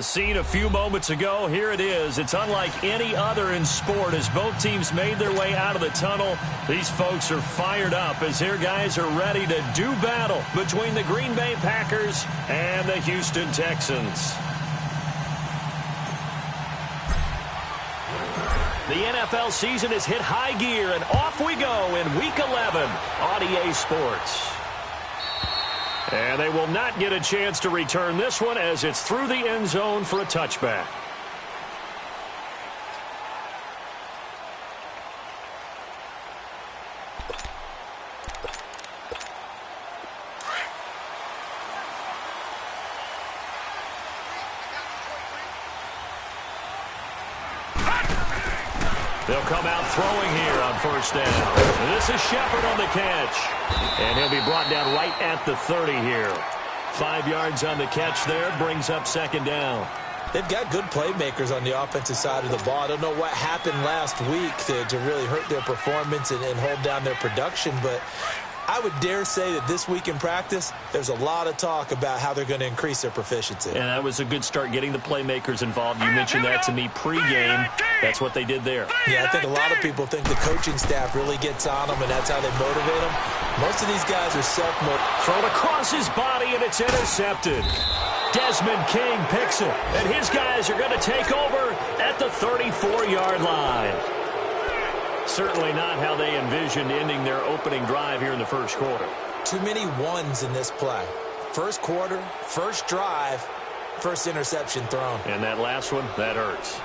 Seen a few moments ago, here it is. It's unlike any other in sport as both teams made their way out of the tunnel. These folks are fired up as their guys are ready to do battle between the Green Bay Packers and the Houston Texans. The NFL season has hit high gear, and off we go in Week 11 on EA Sports. And they will not get a chance to return this one as it's through the end zone for a touchback. They'll come out throwing here on first down. This is Shepard on the catch. And he'll be brought down right at the 30 here. 5 yards on the catch there, brings up second down. They've got good playmakers on the offensive side of the ball. I don't know what happened last week to really hurt their performance and hold down their production, but I would dare say that this week in practice, there's a lot of talk about how they're going to increase their proficiency. And that was a good start getting the playmakers involved. You mentioned that to me pregame. That's what they did there. Yeah, I think a lot of people think the coaching staff really gets on them, and that's how they motivate them. Most of these guys are self-motivated. Thrown across his body, and it's intercepted. Desmond King picks it, and his guys are going to take over at the 34-yard line. Certainly not how they envisioned ending their opening drive here in the first quarter. Too many ones in this play. First quarter, first drive, first interception thrown. And that last one, that hurts.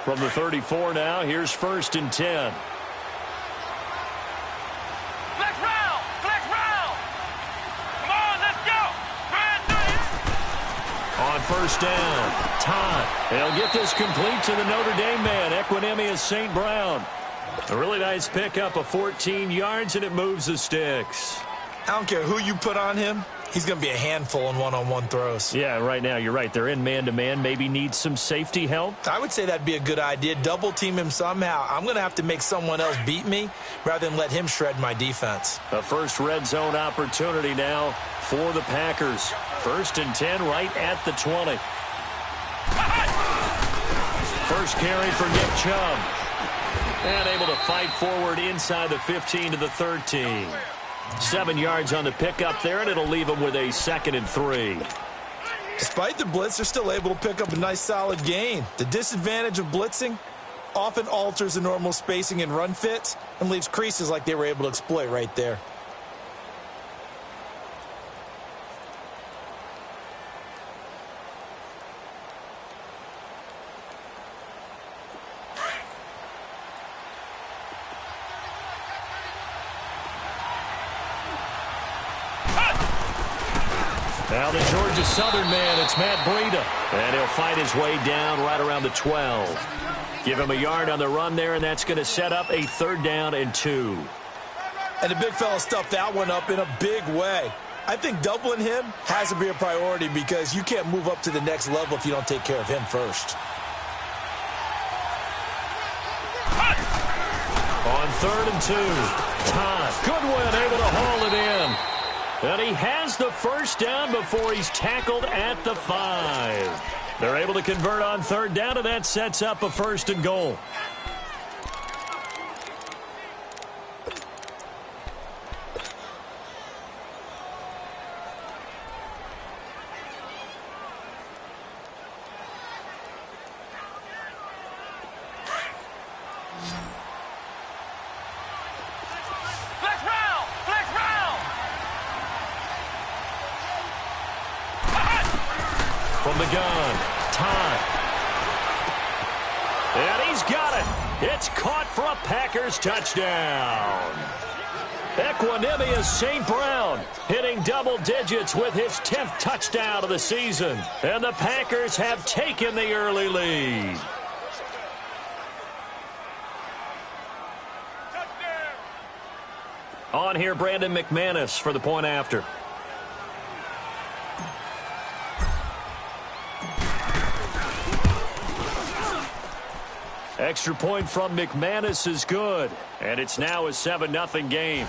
From the 34 now, here's first and 10. On first down, Todd. They'll get this complete to the Notre Dame man, Equanimous St. Brown. A really nice pickup of 14 yards, and it moves the sticks. I don't care who you put on him. He's going to be a handful in one-on-one throws. Yeah, right now, you're right. They're in man-to-man. Maybe need some safety help. I would say that'd be a good idea. Double-team him somehow. I'm going to have to make someone else beat me rather than let him shred my defense. A first red zone opportunity now for the Packers. First and 10 right at the 20. First carry for Nick Chubb. And able to fight forward inside the 15 to the 13. 7 yards on the pickup there, and it'll leave them with a 2nd and 3. Despite the blitz, they're still able to pick up a nice solid gain. The disadvantage of blitzing often alters the normal spacing and run fits and leaves creases like they were able to exploit right there. Now the Georgia Southern man, it's Matt Breida. And he'll fight his way down right around the 12. Give him a yard on the run there, and that's going to set up a 3rd down and 2. And the big fella stuffed that one up in a big way. I think doubling him has to be a priority because you can't move up to the next level if you don't take care of him first. On 3rd and 2, Todd Goodwin able to haul it in. And he has the first down before he's tackled at the 5. They're able to convert on 3rd down, and that sets up a 1st and goal. From the gun, Todd. And he's got it. It's caught for a Packers touchdown. Equanimous St. Brown hitting double digits with his 10th touchdown of the season. And the Packers have taken the early lead. On here, Brandon McManus for the point after. Extra point from McManus is good, and it's now a 7-0 game.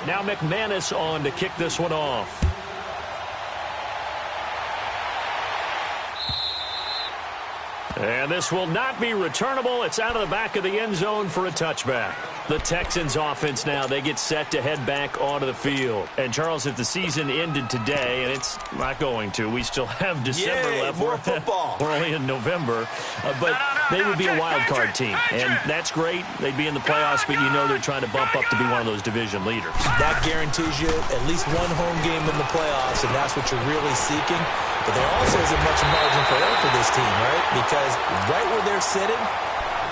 Now McManus on to kick this one off. And this will not be returnable. It's out of the back of the end zone for a touchback. The Texans offense now, they get set to head back onto the field. And, Charles, if the season ended today, and it's not going to, we still have December left. More football. We're only in November. But they would be a wild card team. And that's great. They'd be in the playoffs, but you know they're trying to bump up to be one of those division leaders. That guarantees you at least one home game in the playoffs, and that's what you're really seeking. But there also isn't much margin for error for this team, right? Because right where they're sitting,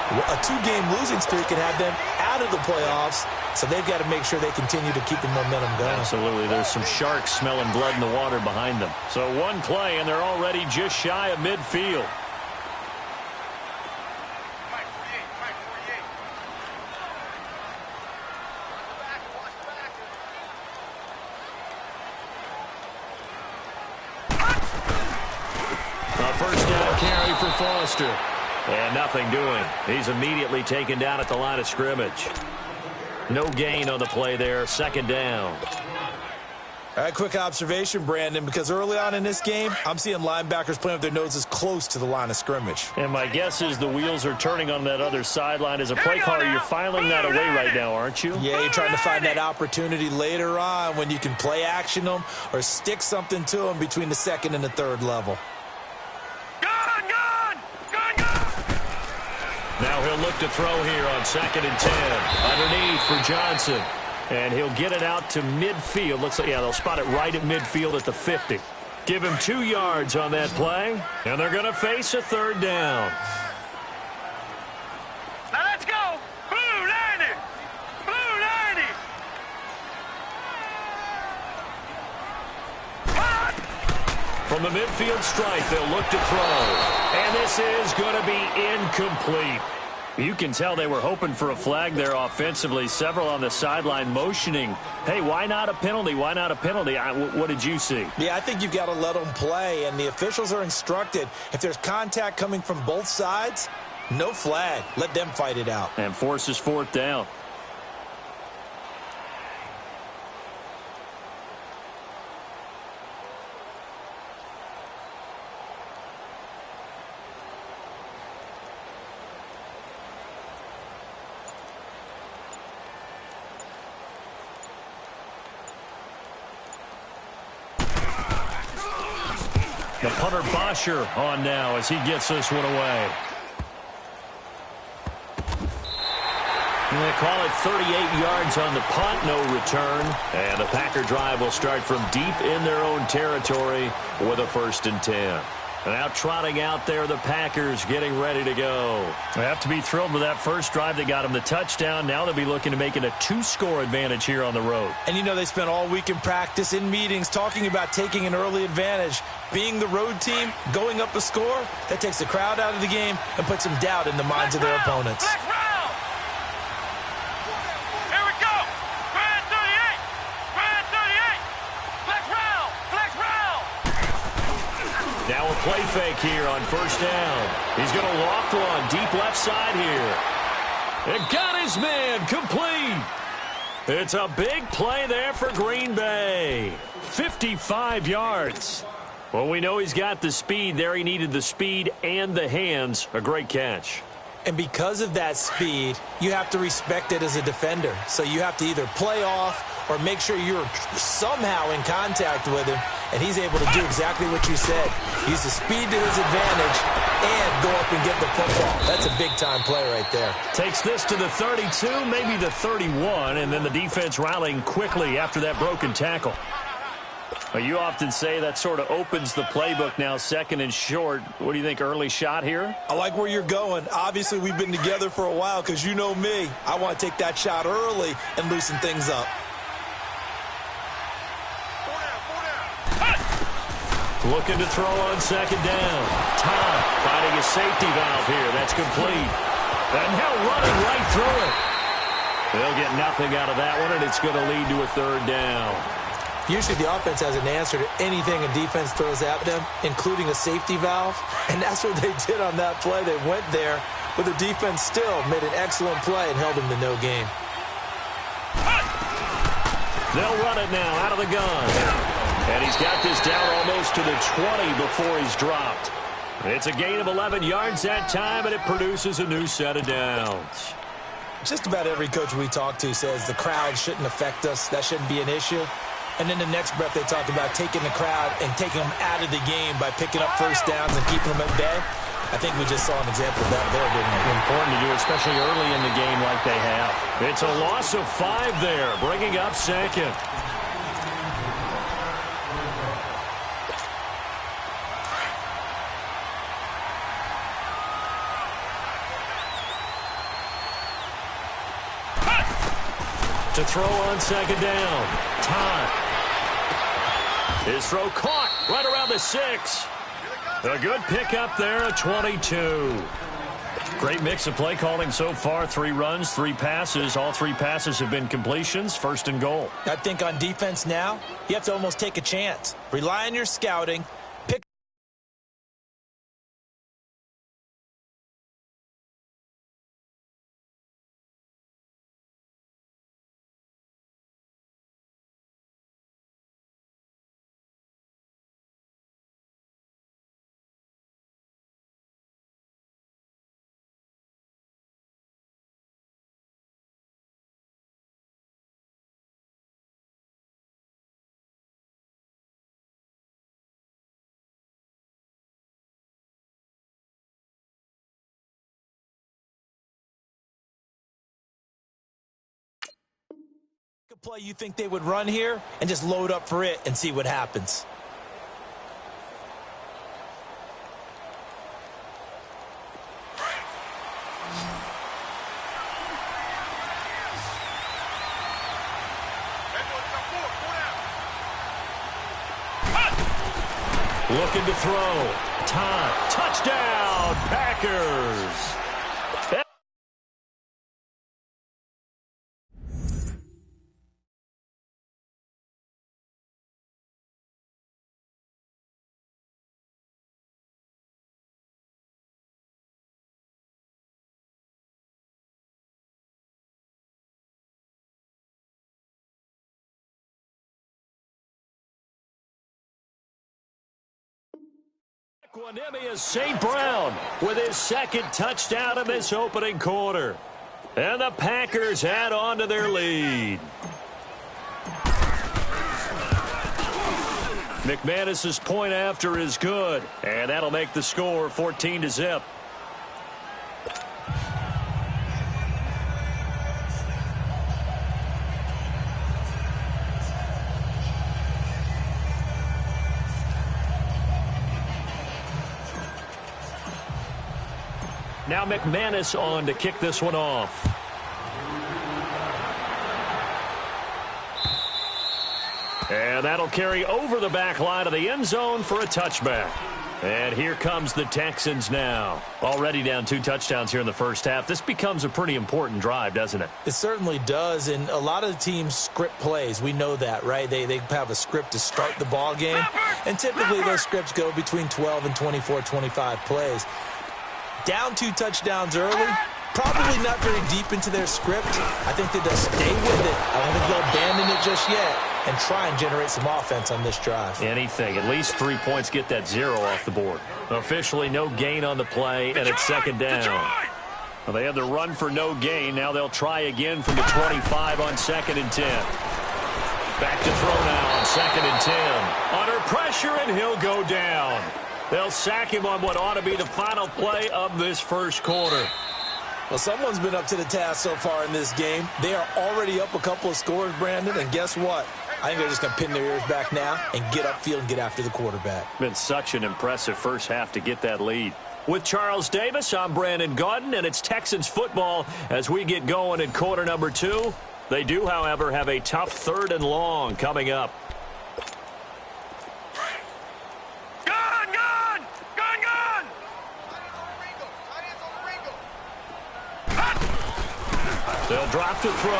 a two-game losing streak can have them out of the playoffs, so they've got to make sure they continue to keep the momentum going. Absolutely. There's some sharks smelling blood in the water behind them. So one play, and they're already just shy of midfield. First down carry for Foster. And nothing doing. He's immediately taken down at the line of scrimmage. No gain on the play there. Second down. All right, quick observation, Brandon, because early on in this game, I'm seeing linebackers playing with their noses close to the line of scrimmage. And my guess is the wheels are turning on that other sideline. As a play caller, you're filing that away right now, aren't you? Yeah, you're trying to find that opportunity later on when you can play action them or stick something to them between the second and the third level. Now he'll look to throw here on 2nd and 10. Underneath for Johnson. And he'll get it out to midfield. Looks like, yeah, they'll spot it right at midfield at the 50. Give him 2 yards on that play. And they're going to face a third down. Now let's go. Blue 90. Blue 90. From the midfield stripe, they'll look to throw. And this is going to be incomplete. You can tell they were hoping for a flag there offensively. Several on the sideline motioning, hey, why not a penalty? Why not a penalty? What did you see? Yeah, I think you've got to let them play, and the officials are instructed. If there's contact coming from both sides, no flag. Let them fight it out. And forces 4th down. The punter Bosher on now as he gets this one away. And they call it 38 yards on the punt, no return. And the Packer drive will start from deep in their own territory with a 1st and 10. And now trotting out there, the Packers getting ready to go. They have to be thrilled with that first drive that got them the touchdown. Now they'll be looking to make it a 2-score advantage here on the road. And you know they spent all week in practice, in meetings, talking about taking an early advantage. Being the road team, going up a score, that takes the crowd out of the game and puts some doubt in the minds of their opponents. Here we go. Grand 38. Grand 38. Flex round. Flex round. Now a play fake here on 1st down. He's going to loft one deep left side here. It got his man complete. It's a big play there for Green Bay. 55 yards. Well, we know he's got the speed there. He needed the speed and the hands. A great catch. And because of that speed, you have to respect it as a defender. So you have to either play off or make sure you're somehow in contact with him, and he's able to do exactly what you said. Use the speed to his advantage and go up and get the football. That's a big-time play right there. Takes this to the 32, maybe the 31, and then the defense rallying quickly after that broken tackle. Well, you often say that sort of opens the playbook now, 2nd and short. What do you think, early shot here? I like where you're going. Obviously, we've been together for a while because you know me. I want to take that shot early and loosen things up. Looking to throw on 2nd down. Tom finding a safety valve here. That's complete. And now running right through it. They'll get nothing out of that one, and it's going to lead to a 3rd down. Usually the offense has an answer to anything a defense throws at them, including a safety valve. And that's what they did on that play. They went there, but the defense still made an excellent play and held them to no gain. They'll run it now out of the gun. And he's got this down almost to the 20 before he's dropped. It's a gain of 11 yards that time, and it produces a new set of downs. Just about every coach we talk to says the crowd shouldn't affect us. That shouldn't be an issue. And in the next breath, they talk about taking the crowd and taking them out of the game by picking up first downs and keeping them at bay. I think we just saw an example of that there, didn't we? Important to do, especially early in the game like they have. It's a loss of 5 there, bringing up second. To throw on second down. Todd. His throw caught right around the 6. A good pickup there at 22. Great mix of play calling so far. 3 runs, 3 passes. All 3 passes have been completions. First and goal. I think on defense now, you have to almost take a chance. Rely on your scouting. Pick. Play you think they would run here and just load up for it and see what happens. Looking to throw. Time. Touchdown, Packers. Equanimous St. Brown with his second touchdown in this opening quarter. And the Packers add on to their lead. McManus's point after is good, and that'll make the score 14-0. Now McManus on to kick this one off. And that'll carry over the back line of the end zone for a touchback. And here comes the Texans now. Already down 2 touchdowns here in the first half. This becomes a pretty important drive, doesn't it? It certainly does, and a lot of the teams script plays. We know that, right? They have a script to start the ball game, and typically those scripts go between 12 and 24, 25 plays. Down 2 touchdowns early, probably not very deep into their script. I think that they'll stay with it. I don't think they'll abandon it just yet and try and generate some offense on this drive. Anything. At least 3 points get that 0 off the board. Officially no gain on the play, and it's second down. Well, they had the run for no gain. Now they'll try again from the 25 on 2nd and 10. Back to throw now on 2nd and 10. Under pressure, and he'll go down. They'll sack him on what ought to be the final play of this first quarter. Well, someone's been up to the task so far in this game. They are already up a couple of scores, Brandon, and guess what? I think they're just going to pin their ears back now and get upfield and get after the quarterback. Been such an impressive first half to get that lead. With Charles Davis, I'm Brandon Gaudin, and it's Texans football as we get going in quarter number 2. They do, however, have a tough 3rd and long coming up. They'll drop to throw.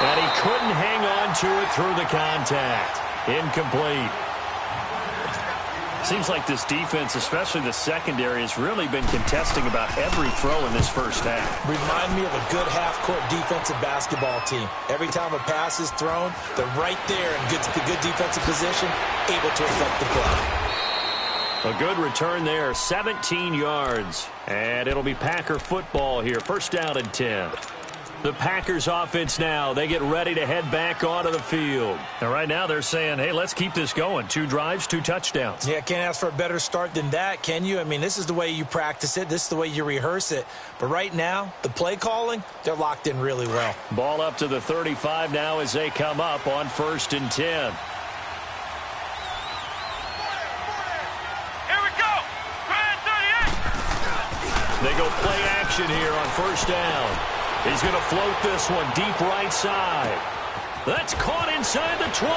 And he couldn't hang on to it through the contact. Incomplete. Seems like this defense, especially the secondary, has really been contesting about every throw in this first half. Remind me of a good half-court defensive basketball team. Every time a pass is thrown, they're right there in good defensive position, able to affect the play. A good return there, 17 yards. And it'll be Packer football here, first down and 10. The Packers offense now, they get ready to head back onto the field. And right now they're saying, hey, let's keep this going. 2 drives, 2 touchdowns. Yeah, can't ask for a better start than that, can you? I mean, this is the way you practice it. This is the way you rehearse it. But right now, the play calling, they're locked in really well. Ball up to the 35 now as they come up on first and 10. Here we go. Grand 38. They go play action here on first down. He's going to float this one deep right side. That's caught inside the 20.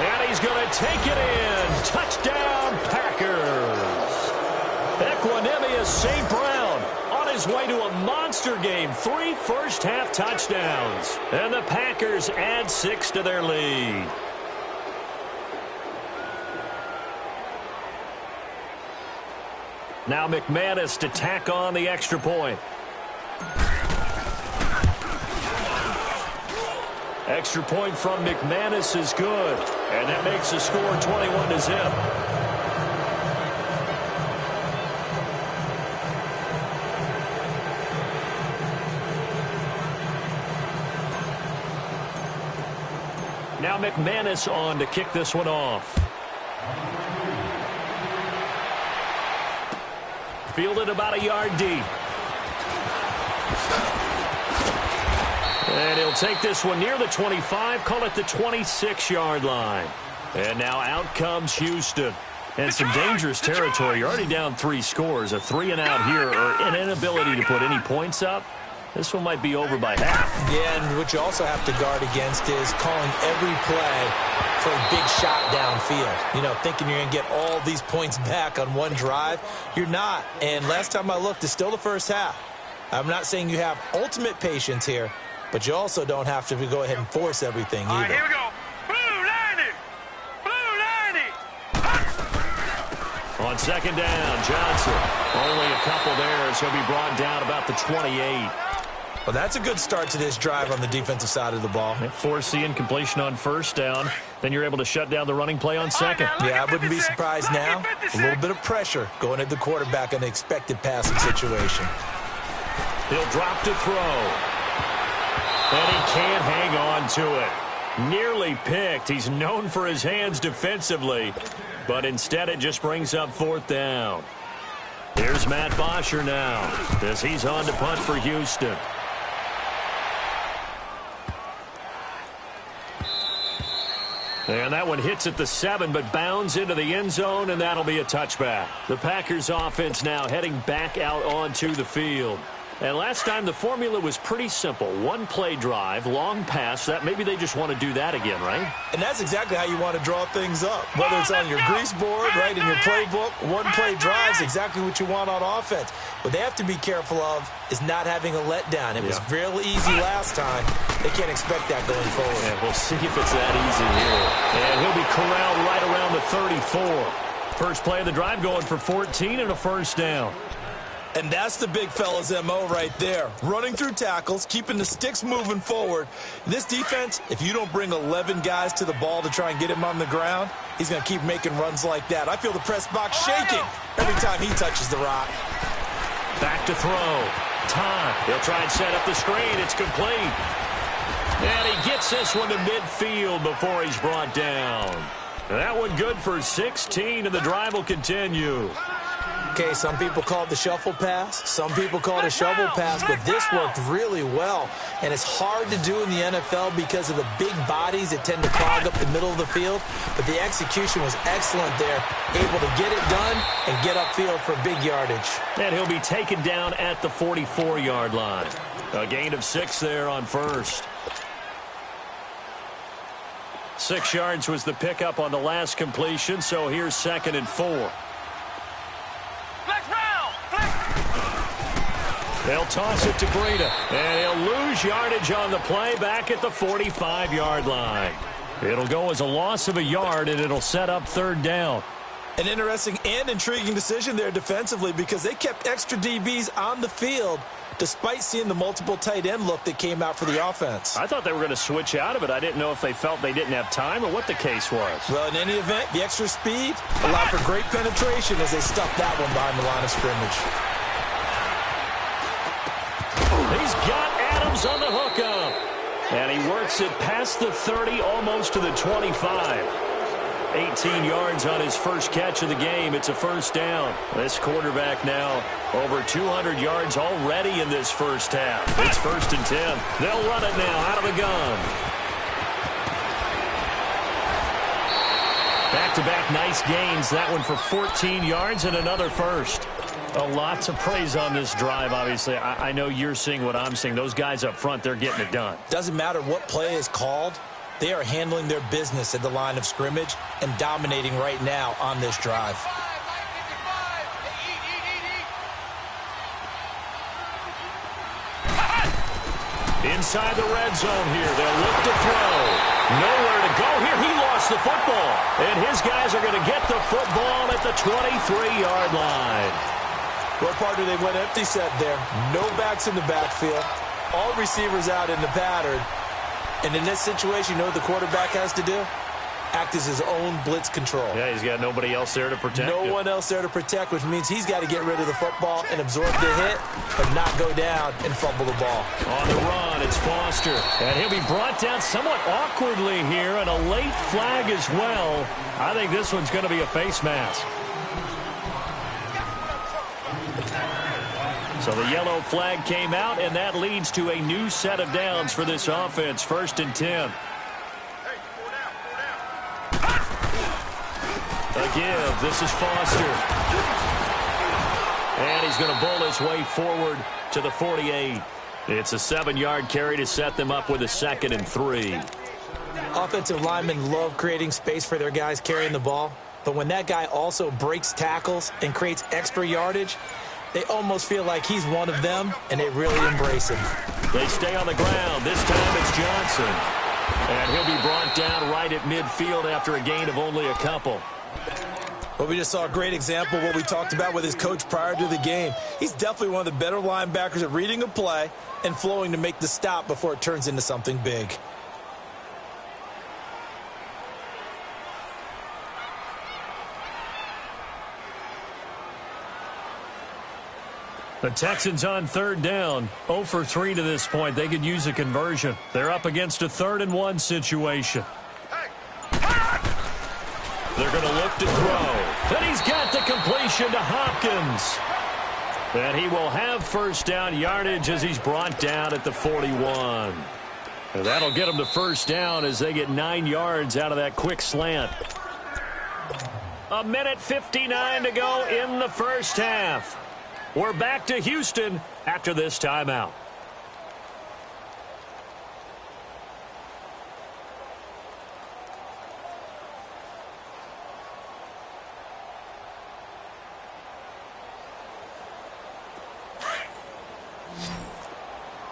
And he's going to take it in. Touchdown, Packers. Equanimous St. Brown on his way to a monster game. 3 first-half touchdowns. And the Packers add 6 to their lead. Now McManus to tack on the extra point. Extra point from McManus is good. And that makes the score 21-0. Now McManus on to kick this one off. Fielded about a yard deep. And he'll take this one near the 25, call it the 26-yard line. And now out comes Houston. And some dangerous territory. You're already down 3 scores. A 3-and-out here, or an inability to put any points up. This one might be over by half. Yeah, and what you also have to guard against is calling every play for a big shot downfield. You know, thinking you're going to get all these points back on one drive. You're not. And last time I looked, it's still the first half. I'm not saying you have ultimate patience here, but you also don't have to go ahead and force everything either. All right, here we go. Blue 90. On second down, Johnson. Only a couple there, so he'll be brought down about the 28. Well, that's a good start to this drive on the defensive side of the ball. Force the incompletion on first down. Then you're able to shut down the running play on second. Yeah, I wouldn't be surprised now. A little bit of pressure going at the quarterback in an expected passing situation. He'll drop to throw. And he can't hang on to it. Nearly picked. He's known for his hands defensively. But instead it just brings up fourth down. Here's Matt Bosher now as he's on to punt for Houston. And that one hits at the 7, but bounds into the end zone, and that'll be a touchback. The Packers offense now heading back out onto the field. And last time the formula was pretty simple. 1 play drive, long pass. That maybe they just want to do that again, right? And that's exactly how you want to draw things up. Whether it's on your grease board, right, in your playbook, 1 play drive is exactly what you want on offense. What they have to be careful of is not having a letdown. It was real easy last time. They can't expect that going forward. Yeah, we'll see if it's that easy here. And he'll be corralled right around the 34. First play of the drive going for 14 and a first down. And that's the big fella's MO right there. Running through tackles, keeping the sticks moving forward. This defense, if you don't bring 11 guys to the ball to try and get him on the ground, he's going to keep making runs like that. I feel the press box shaking every time he touches the rock. Back to throw. Todd, he'll try and set up the screen. It's complete. And he gets this one to midfield before he's brought down. That one good for 16, and the drive will continue. Okay, some people call it the shuffle pass. Some people call it a shovel pass, but this worked really well. And it's hard to do in the NFL because of the big bodies that tend to clog up the middle of the field. But the execution was excellent there, able to get it done and get upfield for big yardage. And he'll be taken down at the 44-yard line. A gain of 6 there on first. 6 yards was the pickup on the last completion, so here's 2nd and 4. They'll toss it to Breida, and he'll lose yardage on the play back at the 45-yard line. It'll go as a loss of a yard, and it'll set up 3rd down. An interesting and intriguing decision there defensively because they kept extra DBs on the field despite seeing the multiple tight end look that came out for the offense. I thought they were going to switch out of it. I didn't know if they felt they didn't have time or what the case was. Well, in any event, the extra speed allowed for great penetration as they stuffed that one behind the line of scrimmage. He's got Adams on the hookup. And he works it past the 30, almost to the 25. 18 yards on his first catch of the game. It's a first down. This quarterback now over 200 yards already in this first half. It's 1st and 10. They'll run it now out of the gun. Back-to-back nice gains. That one for 14 yards and another first. A lot to praise on this drive, obviously. I know you're seeing what I'm seeing. Those guys up front, they're getting it done. Doesn't matter what play is called. They are handling their business at the line of scrimmage and dominating right now on this drive. Inside the red zone here. They'll look to throw. Nowhere to go here. He lost the football. And his guys are going to get the football at the 23-yard line. What part do they went empty set there? No backs in the backfield. All receivers out in the pattern. And in this situation, you know what the quarterback has to do? Act as his own blitz control. Yeah, he's got nobody else there to protect him. No one else there to protect, which means he's got to get rid of the football and absorb the hit, but not go down and fumble the ball. On the run, it's Foster. And he'll be brought down somewhat awkwardly here, and a late flag as well. I think this one's going to be a face mask. So the yellow flag came out, and that leads to a new set of downs for this offense. 1st and 10. A give. This is Foster. And he's going to bowl his way forward to the 48. It's a 7-yard carry to set them up with a 2nd and 3. Offensive linemen love creating space for their guys carrying the ball. But when that guy also breaks tackles and creates extra yardage, they almost feel like he's one of them, and they really embrace him. They stay on the ground. This time it's Johnson. And he'll be brought down right at midfield after a gain of only a couple. Well, we just saw a great example of what we talked about with his coach prior to the game. He's definitely one of the better linebackers at reading a play and flowing to make the stop before it turns into something big. The Texans on 3rd down, 0 for 3 to this point. They could use a conversion. They're up against a 3rd and 1 situation. They're going to look to throw. And he's got the completion to Hopkins. And he will have first down yardage as he's brought down at the 41. And that'll get him to first down as they get 9 yards out of that quick slant. 1:59 to go in the first half. We're back to Houston after this timeout.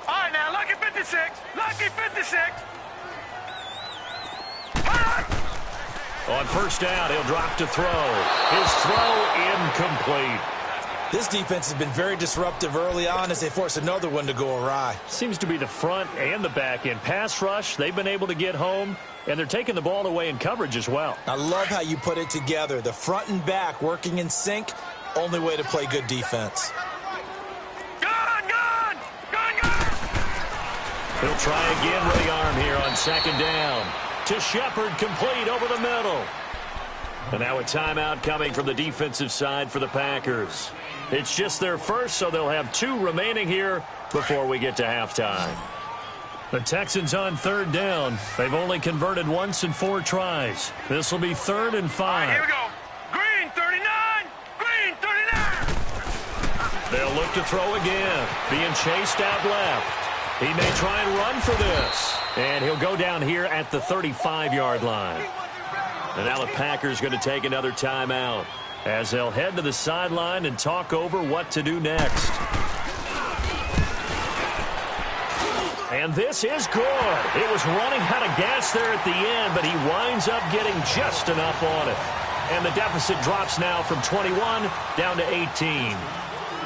All right, now, lucky 56. Lucky 56. On first down, he'll drop to throw. His throw incomplete. This defense has been very disruptive early on as they force another one to go awry. Seems to be the front and the back end. Pass rush, they've been able to get home, and they're taking the ball away in coverage as well. I love how you put it together. The front and back working in sync, only way to play good defense. He'll try again with the arm here on 2nd down. To Shepard, complete over the middle. And now a timeout coming from the defensive side for the Packers. It's just their first, so they'll have 2 remaining here before we get to halftime. The Texans on 3rd down. They've only converted once in 4 tries. This will be 3rd and 5. All right, here we go. Green 39. Green 39. They'll look to throw again. Being chased out left. He may try and run for this. And he'll go down here at the 35-yard line. And now the Packers going to take another timeout as they'll head to the sideline and talk over what to do next. And this is good. It was running out of gas there at the end, but he winds up getting just enough on it. And the deficit drops now from 21 down to 18.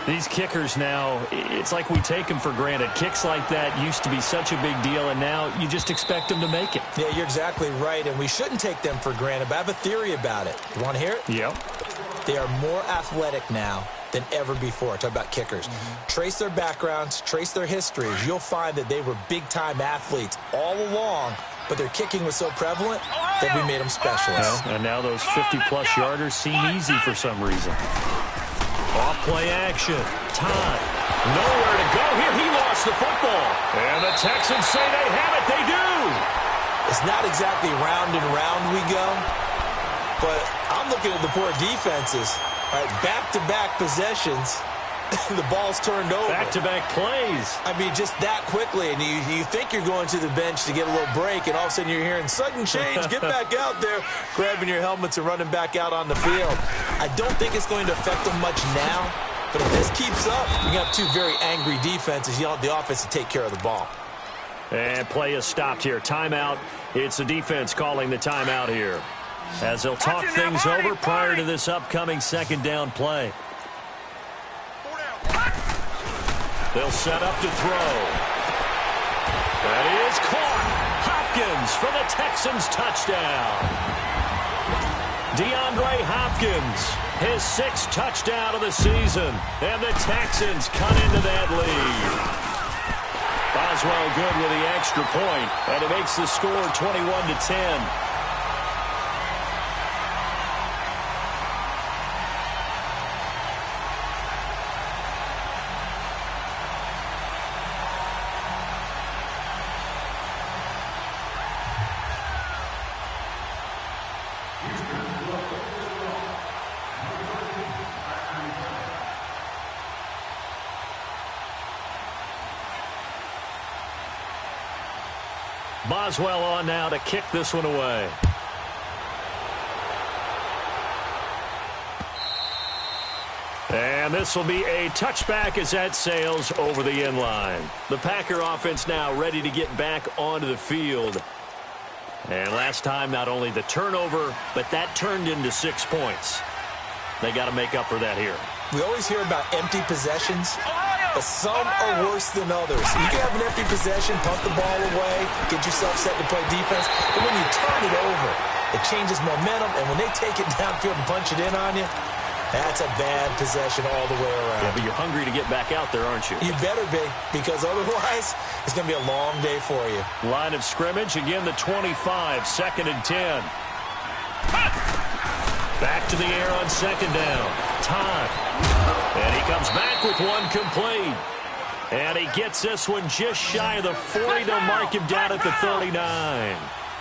These kickers now, it's like we take them for granted. Kicks like that used to be such a big deal, and now you just expect them to make it. Yeah, you're exactly right, and we shouldn't take them for granted, but I have a theory about it. You want to hear it? Yep. They are more athletic now than ever before. Talk about kickers. Trace their backgrounds, trace their histories. You'll find that they were big-time athletes all along, but their kicking was so prevalent that we made them specialists. Well, and now those 50-plus yarders seem easy for some reason. Off-play action. Time. Nowhere to go here. He lost the football. And the Texans say they have it. They do. It's not exactly round and round we go, but I'm looking at the poor defenses. All right, back-to-back possessions. The ball's turned over. Back-to-back plays. I mean, just that quickly. And you think you're going to the bench to get a little break, and all of a sudden you're hearing, sudden change, get back out there, grabbing your helmets and running back out on the field. I don't think it's going to affect them much now, but if this keeps up, you have two very angry defenses. You want the offense to take care of the ball. And play is stopped here. Timeout. It's the defense calling the timeout here, as they'll talk things over prior to this upcoming second down play. They'll set up to throw. That is caught. Hopkins for the Texans touchdown. DeAndre Hopkins, his 6th touchdown of the season. And the Texans cut into that lead. Boswell good with the extra point, and it makes the score 21-10. Boswell on now to kick this one away. And this will be a touchback as that sails over the end line. The Packer offense now ready to get back onto the field. And last time, not only the turnover, but that turned into 6 points. They got to make up for that here. We always hear about empty possessions, but some are worse than others. You can have an empty possession, punt the ball away, get yourself set to play defense, but when you turn it over, it changes momentum, and when they take it downfield and punch it in on you, that's a bad possession all the way around. Yeah, but you're hungry to get back out there, aren't you? You better be, because otherwise, it's going to be a long day for you. Line of scrimmage, again the 25, 2nd and 10. Back to the air on 2nd down. Time. And he comes back with one complete. And he gets this one just shy of the 40. They'll mark him down at the 39.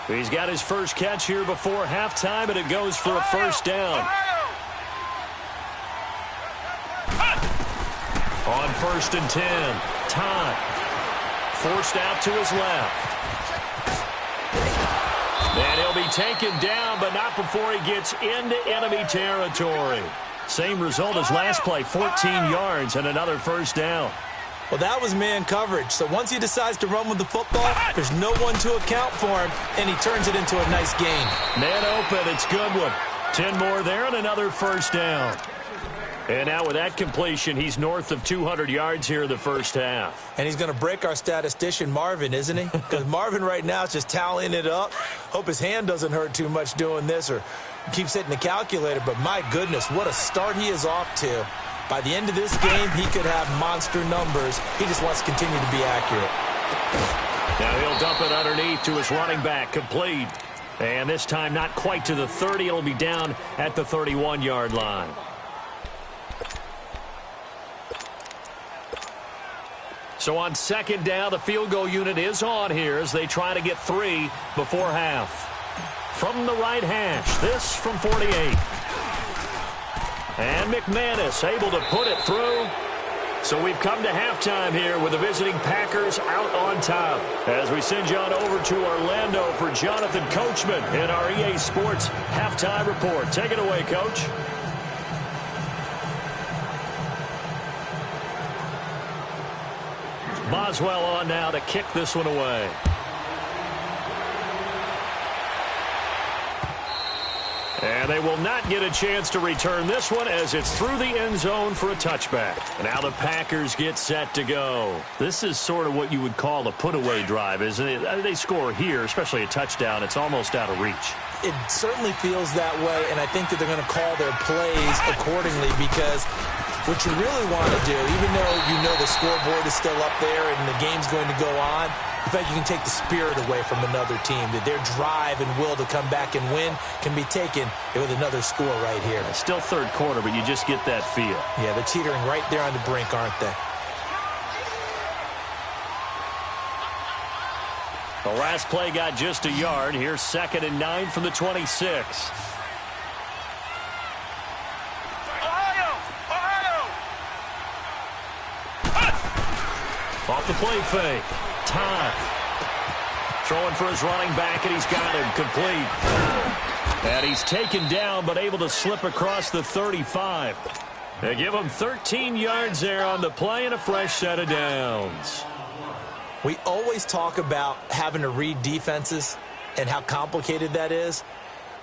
He's got his first catch here before halftime, and it goes for a first down. On 1st and 10. Time. Forced out to his left. And he'll be taken down, but not before he gets into enemy territory. Same result as last play, 14 yards and another first down. Well, that was man coverage. So once he decides to run with the football, there's no one to account for him, and he turns it into a nice gain. Man open, it's good one. 10 more there and another first down. And now with that completion, he's north of 200 yards here in the first half. And he's going to break our statistician, Marvin, isn't he? Because Marvin right now is just tallying it up. Hope his hand doesn't hurt too much doing this or keeps hitting the calculator. But my goodness, what a start he is off to. By the end of this game, he could have monster numbers. He just wants to continue to be accurate. Now he'll dump it underneath to his running back, complete. And this time not quite to the 30. It'll be down at the 31-yard line. So on 2nd down, the field goal unit is on here as they try to get 3 before half. From the right hash, this from 48. And McManus able to put it through. So we've come to halftime here with the visiting Packers out on top. As we send you on over to Orlando for Jonathan Coachman in our EA Sports Halftime Report. Take it away, Coach. Boswell on now to kick this one away. And they will not get a chance to return this one as it's through the end zone for a touchback. Now the Packers get set to go. This is sort of what you would call a put-away drive, isn't it? They score here, especially a touchdown. It's almost out of reach. It certainly feels that way, and I think that they're going to call their plays accordingly because what you really want to do, even though you know the scoreboard is still up there and the game's going to go on, in fact, you can take the spirit away from another team, that their drive and will to come back and win can be taken with another score right here. It's still third quarter, but you just get that feel. Yeah, they're teetering right there on the brink, aren't they? The last play got just a yard. Here's 2nd and 9 from the 26. Off the play fake. Time. Throwing for his running back, and he's got him complete. And he's taken down, but able to slip across the 35. They give him 13 yards there on the play and a fresh set of downs. We always talk about having to read defenses and how complicated that is.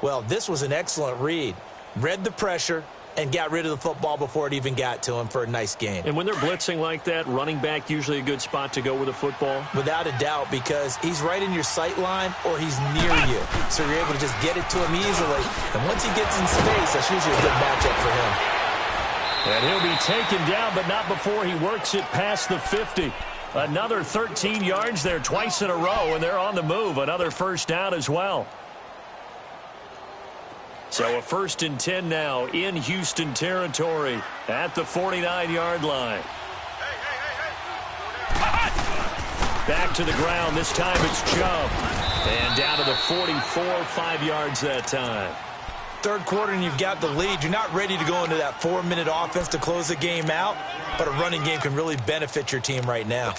Well, this was an excellent read. Read the pressure and got rid of the football before it even got to him for a nice gain. And when they're blitzing like that, running back usually a good spot to go with a football? Without a doubt, because he's right in your sight line or he's near you. So you're able to just get it to him easily. And once he gets in space, that's usually a good matchup for him. And he'll be taken down, but not before he works it past the 50. Another 13 yards there twice in a row, and they're on the move. Another first down as well. So a 1st and 10 now in Houston territory at the 49-yard line. Back to the ground. This time it's Chubb. And down to the 44, 5 yards that time. Third quarter and you've got the lead. You're not ready to go into that 4-minute offense to close the game out, but a running game can really benefit your team right now.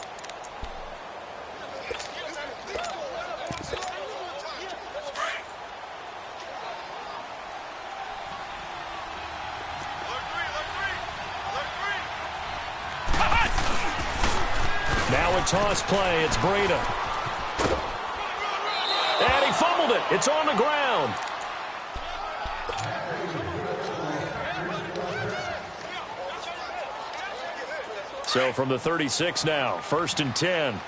Now a toss play. It's Breda. And he fumbled it. It's on the ground. So from the 36 now, 1st and 10.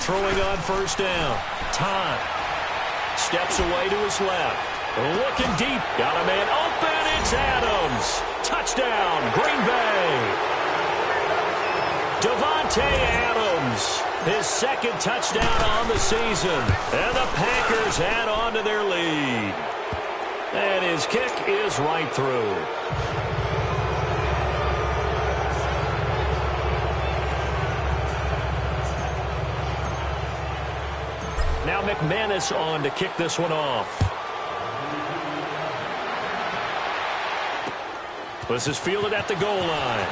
Throwing on first down. Time. Steps away to his left. Looking deep. Got a man open. It's Adams. Touchdown, Green Bay. Davante Adams. His 2nd touchdown on the season. And the Packers add on to their lead. And his kick is right through. Now McManus on to kick this one off. This is fielded at the goal line.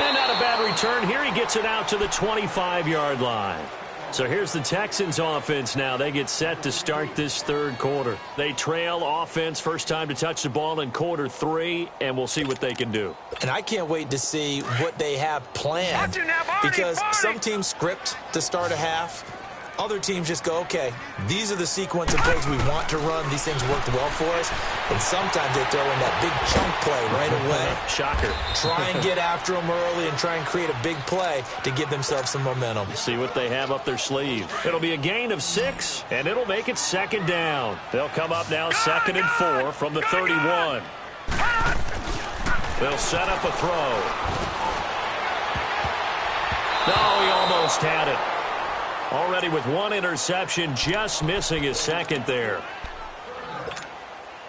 And not a bad return here. He gets it out to the 25-yard line. So here's the Texans offense now. They get set to start this third quarter. They trail offense, first time to touch the ball in quarter 3, and we'll see what they can do. And I can't wait to see what they have planned because some teams script to start a half. Other teams just go, okay, these are the sequence of plays we want to run. These things worked well for us. And sometimes they throw in that big chunk play right away. Shocker. Try and get after them early and try and create a big play to give themselves some momentum. See what they have up their sleeve. It'll be a gain of 6, and it'll make it 2nd down. They'll come up now 2nd and 4 from the 31. They'll set up a throw. No, he almost had it. Already with 1 interception, just missing his 2nd there.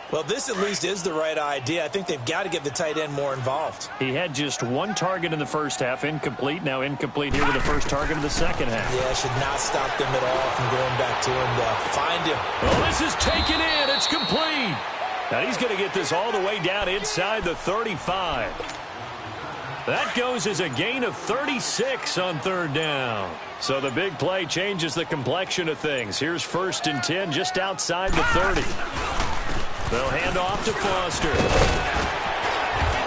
Well, this at least is the right idea. I think they've got to get the tight end more involved. He had just 1 target in the first half, incomplete. Now incomplete here with the first target of the second half. Yeah, should not stop them at all from going back to him to find him. Oh, this is taken in. It's complete. Now he's going to get this all the way down inside the 35. That goes as a gain of 36 on 3rd down. So the big play changes the complexion of things. Here's 1st and 10 just outside the 30. They'll hand off to Foster.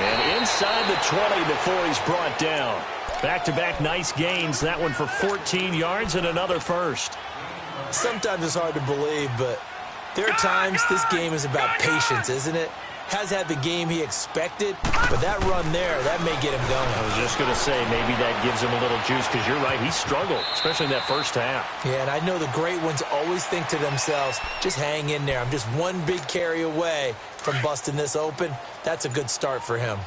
And inside the 20 before he's brought down. Back-to-back nice gains. That one for 14 yards and another first. Sometimes it's hard to believe, but there are times this game is about patience, isn't it? Has had the game he expected, but that run there, that may get him going. I was just going to say, maybe that gives him a little juice, because you're right, he struggled, especially in that first half. Yeah, and I know the great ones always think to themselves, just hang in there. I'm just one big carry away from busting this open. That's a good start for him.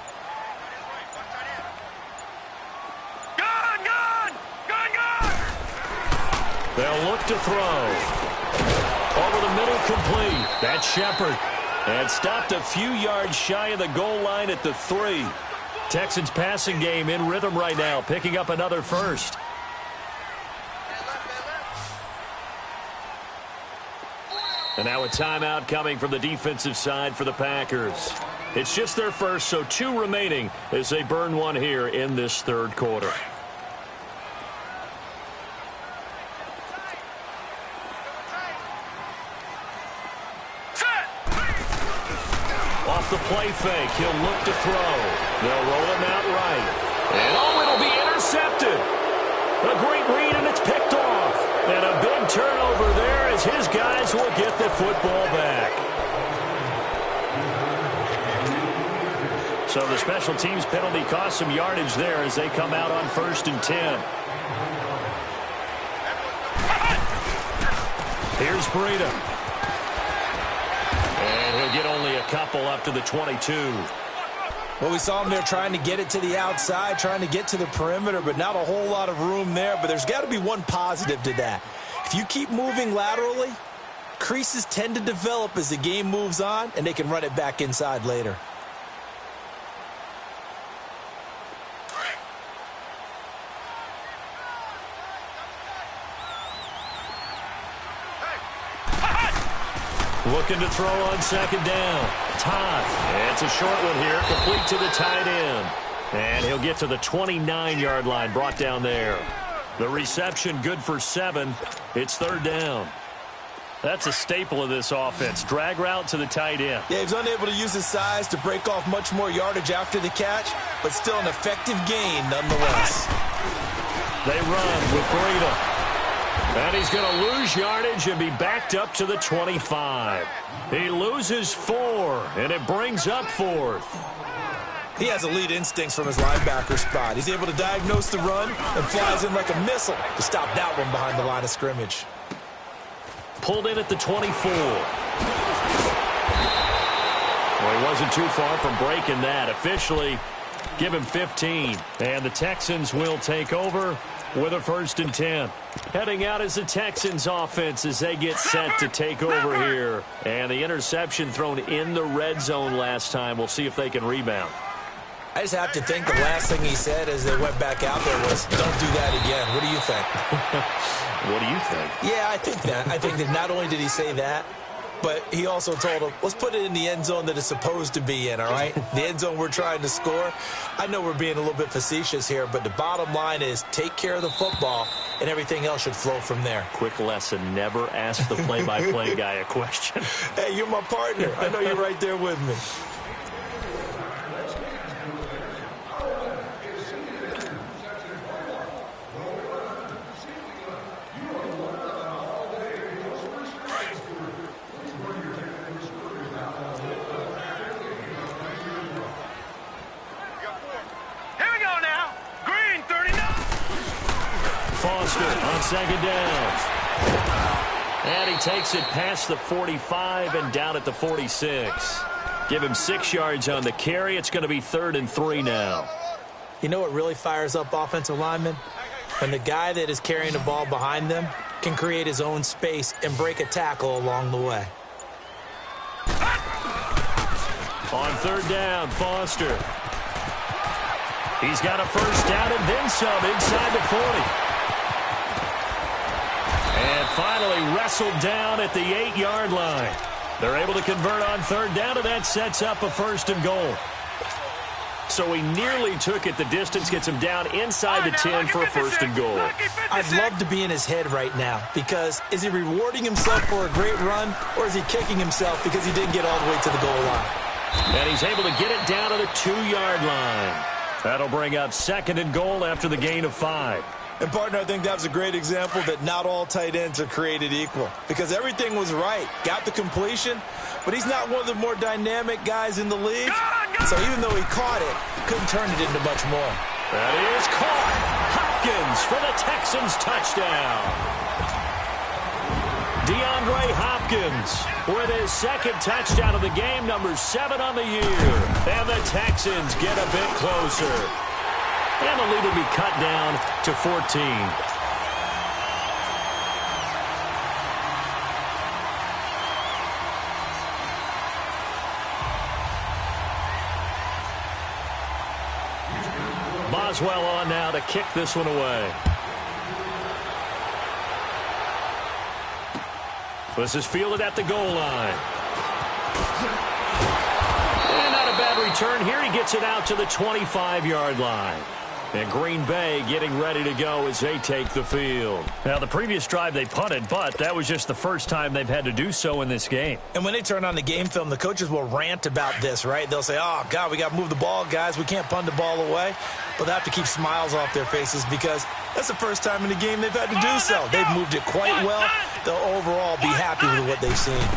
They'll look to throw. Over the middle, complete. That's Shepard. And stopped a few yards shy of the goal line at the 3. Texans passing game in rhythm right now, picking up another first. And now a timeout coming from the defensive side for the Packers. It's just their first, so 2 remaining as they burn one here in this third quarter. The play fake. He'll look to throw. They'll roll him out right. And it'll be intercepted. A great read, and it's picked off. And a big turnover there as his guys will get the football back. So the special teams penalty cost some yardage there as they come out on 1st and 10. Here's Breida. And he'll get only a couple up to the 22. Well, we saw him there trying to get it to the outside, trying to get to the perimeter, but not a whole lot of room there. But there's got to be one positive to that. If you keep moving laterally, creases tend to develop as the game moves on, and they can run it back inside later. Looking to throw on 2nd down. Todd. It's a short one here, complete to the tight end. And he'll get to the 29-yard line, brought down there. The reception good for 7. It's 3rd down. That's a staple of this offense. Drag route to the tight end. Yeah, he's unable to use his size to break off much more yardage after the catch, but still an effective gain nonetheless. They run with Breida. And he's going to lose yardage and be backed up to the 25. He loses 4, and it brings up 4th. He has elite instincts from his linebacker spot. He's able to diagnose the run and flies in like a missile to stop that one behind the line of scrimmage. Pulled in at the 24. Well, he wasn't too far from breaking that. Officially, give him 15. And the Texans will take over with a 1st and 10. Heading out is the Texans offense as they get set to take over here. And the interception thrown in the red zone last time. We'll see if they can rebound. I just have to think the last thing he said as they went back out there was, don't do that again. What do you think? What do you think? Yeah, I think that. I think that not only did he say that, but he also told him, let's put it in the end zone that it's supposed to be in, all right? The end zone we're trying to score. I know we're being a little bit facetious here, but the bottom line is take care of the football, and everything else should flow from there. Quick lesson, never ask the play-by-play guy a question. Hey, you're my partner. I know you're right there with me. Foster on 2nd down. And he takes it past the 45 and down at the 46. Give him 6 yards on the carry. It's going to be 3rd and 3 now. You know what really fires up offensive linemen? When the guy that is carrying the ball behind them can create his own space and break a tackle along the way. On 3rd down, Foster. He's got a 1st down and then some inside the 40. And finally wrestled down at the 8-yard line. They're able to convert on 3rd down, and that sets up a 1st and goal. So he nearly took it the distance, gets him down inside the 10 for a 1st and goal. I'd love to be in his head right now, because is he rewarding himself for a great run, or is he kicking himself because he didn't get all the way to the goal line? And he's able to get it down to the 2-yard line. That'll bring up 2nd and goal after the gain of 5. And, partner, I think that was a great example that not all tight ends are created equal because everything was right. Got the completion, but he's not one of the more dynamic guys in the league. So even though he caught it, couldn't turn it into much more. That is caught. Hopkins for the Texans touchdown. DeAndre Hopkins with his 2nd touchdown of the game, number 7 on the year. And the Texans get a bit closer. And the lead will be cut down to 14. Boswell on now to kick this one away. This is fielded at the goal line. And not a bad return here. He gets it out to the 25-yard line. And Green Bay getting ready to go as they take the field. Now, the previous drive they punted, but that was just the first time they've had to do so in this game. And when they turn on the game film, the coaches will rant about this, right? They'll say, oh, God, we got to move the ball, guys. We can't punt the ball away. But they have to keep smiles off their faces because that's the first time in the game they've had to do so. They've moved it quite well. They'll overall be happy with what they've seen.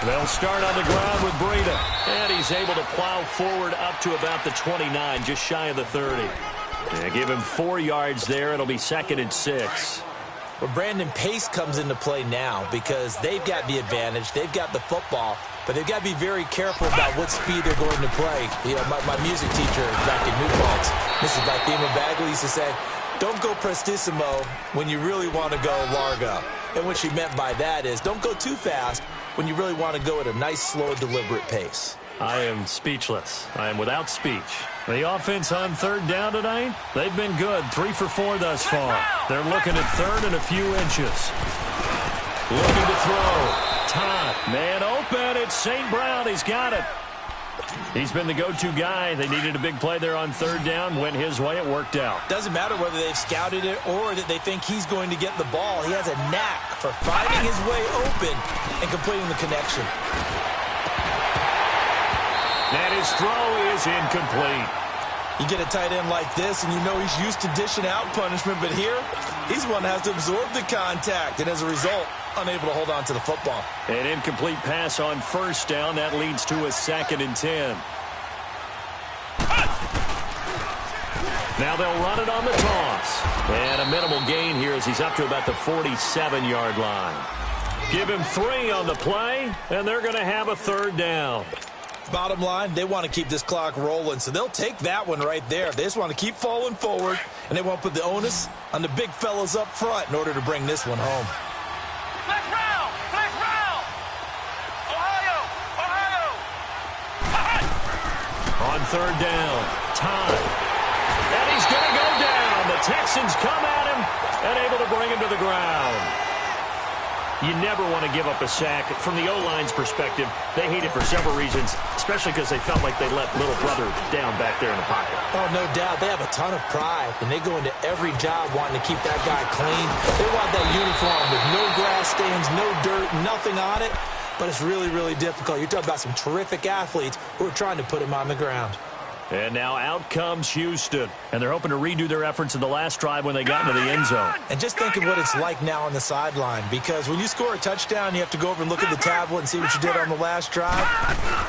They'll start on the ground with Breida. And he's able to plow forward up to about the 29, just shy of the 30. Yeah, give him 4 yards there. It'll be 2nd and 6. Well, Brandon, pace comes into play now because they've got the advantage. They've got the football, but they've got to be very careful about what speed they're going to play. You know, my music teacher back in New Paltz, Mrs. Bythema Bagley, used to say, don't go prestissimo when you really want to go largo. And what she meant by that is don't go too fast when you really want to go at a nice, slow, deliberate pace. I am speechless. I am without speech. The offense on 3rd down tonight, they've been good. 3 for 4 thus far. They're looking at 3rd and a few inches. Looking to throw. Todd, man open. It's St. Brown. He's got it. He's been the go-to guy. They needed a big play there on 3rd down. Went his way. It worked out. Doesn't matter whether they've scouted it or that they think he's going to get the ball. He has a knack for finding his way open and completing the connection. And his throw is incomplete. You get a tight end like this, and you know he's used to dishing out punishment, but here, he's one that has to absorb the contact, and as a result, unable to hold on to the football. An incomplete pass on 1st down. That leads to a 2nd and 10. Now they'll run it on the toss. And a minimal gain here as he's up to about the 47-yard line. Give him 3 on the play, and they're going to have a 3rd down. Bottom line, they want to keep this clock rolling, so they'll take that one right there. They just want to keep falling forward, and they want to put the onus on the big fellas up front in order to bring this one home. Flex round! Flex round! Ohio! Ohio! On 3rd down, Todd. And he's going to go down. The Texans come at him and able to bring him to the ground. You never want to give up a sack. From the O-line's perspective, they hate it for several reasons, especially because they felt like they let little brother down back there in the pocket. Oh, no doubt. They have a ton of pride, and they go into every job wanting to keep that guy clean. They want that uniform with no grass stains, no dirt, nothing on it. But it's really, really difficult. You're talking about some terrific athletes who are trying to put him on the ground. And now out comes Houston. And they're hoping to redo their efforts in the last drive when they got into the end zone. And just think of what it's like now on the sideline, because when you score a touchdown, you have to go over and look at the tablet and see what you did on the last drive.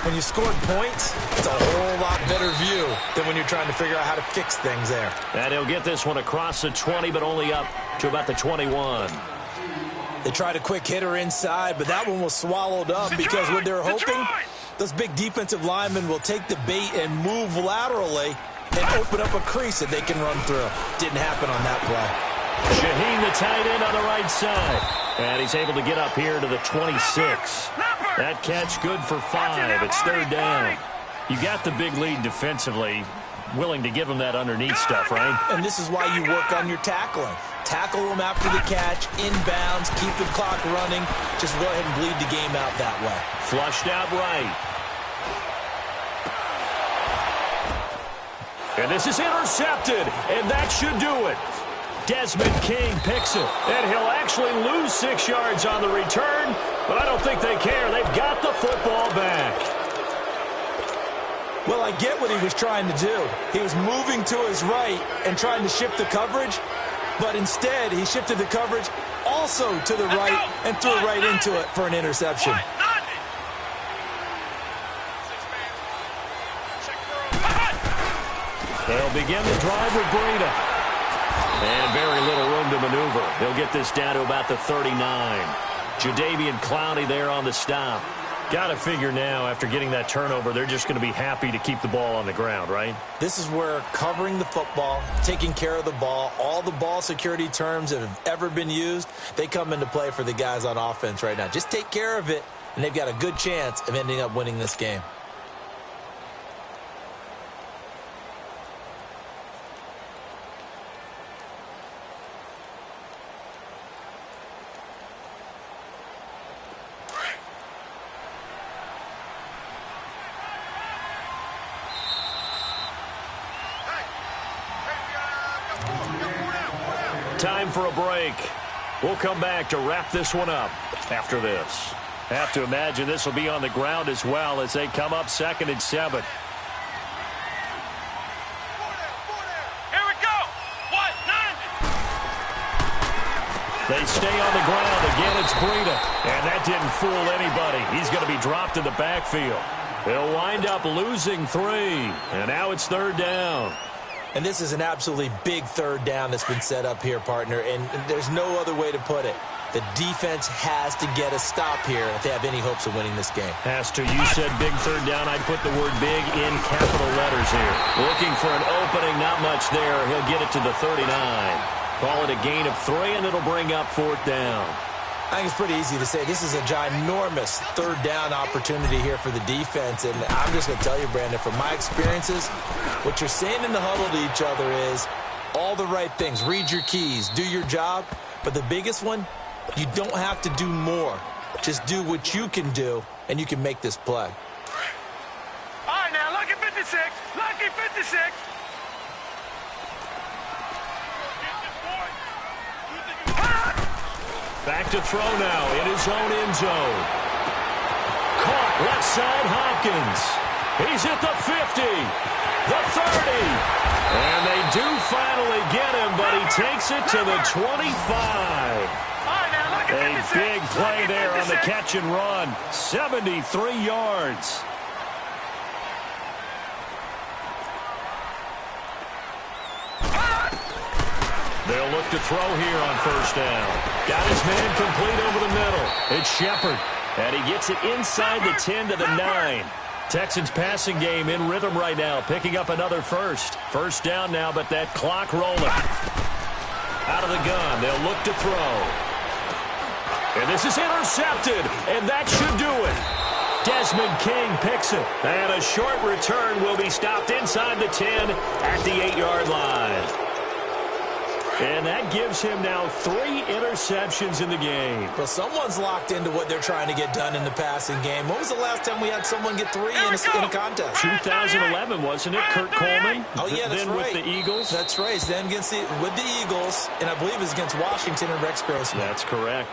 When you scored points, it's a whole lot better view than when you're trying to figure out how to fix things there. And he'll get this one across the 20, but only up to about the 21. They tried a quick hitter inside, but that one was swallowed up because what they're hoping, those big defensive linemen will take the bait and move laterally and open up a crease that they can run through. Didn't happen on that play. Shaheen, the tight end, on the right side. And he's able to get up here to the 26. That catch good for 5. It's 3rd down. You got the big lead defensively. Willing to give him that underneath stuff, right? And this is why you work on your tackling. Tackle them after the catch, inbounds, keep the clock running. Just go ahead and bleed the game out that way. Flushed out right. And this is intercepted, and that should do it. Desmond King picks it, and he'll actually lose 6 yards on the return, but I don't think they care. They've got the football back. Well, I get what he was trying to do. He was moving to his right and trying to shift the coverage, but instead he shifted the coverage also to the right and threw it right into it for an interception. They'll begin the drive with Breida. And very little room to maneuver. They'll get this down to about the 39. Jadeveon Clowney there on the stop. Got to figure now, after getting that turnover, they're just going to be happy to keep the ball on the ground, right? This is where covering the football, taking care of the ball, all the ball security terms that have ever been used, they come into play for the guys on offense right now. Just take care of it, and they've got a good chance of ending up winning this game. Time for a break. We'll come back to wrap this one up after this. Have to imagine this will be on the ground as well as they come up 2nd and 7. Here we go. What? 90. They stay on the ground. Again, it's Breida. And that didn't fool anybody. He's going to be dropped in the backfield. They'll wind up losing 3. And now it's 3rd down. And this is an absolutely big 3rd down that's been set up here, partner, and there's no other way to put it. The defense has to get a stop here if they have any hopes of winning this game. Has to. You said big 3rd down. I'd put the word big in capital letters here. Looking for an opening, not much there. He'll get it to the 39. Call it a gain of 3, and it'll bring up 4th down. I think it's pretty easy to say this is a ginormous 3rd down opportunity here for the defense. And I'm just going to tell you, Brandon, from my experiences, what you're saying in the huddle to each other is all the right things. Read your keys. Do your job. But the biggest one, you don't have to do more. Just do what you can do, and you can make this play. All right, now, lucky 56. Lucky 56. Back to throw now in his own end zone. Caught left side Hopkins. He's at the 50, the 30. And they do finally get him, but he takes it to the 25. A big play there on the catch and run. 73 yards. They'll look to throw here on 1st down. Got his man complete over the middle. It's Shepard. And he gets it inside the 10 to the 9. Texans passing game in rhythm right now, picking up another 1st. 1st down now, but that clock rolling. Out of the gun, they'll look to throw. And this is intercepted, and that should do it. Desmond King picks it. And a short return will be stopped inside the 10 at the 8-yard line. And that gives him now 3 interceptions in the game. Well, someone's locked into what they're trying to get done in the passing game. When was the last time we had someone get 3 in a contest? 2011, wasn't it? Kurt Coleman? Oh, yeah, that's then right. With the Eagles? That's right. Then with the Eagles, and I believe it was against Washington and Rex Grossman. That's correct.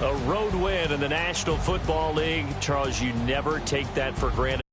A road win in the National Football League. Charles, you never take that for granted.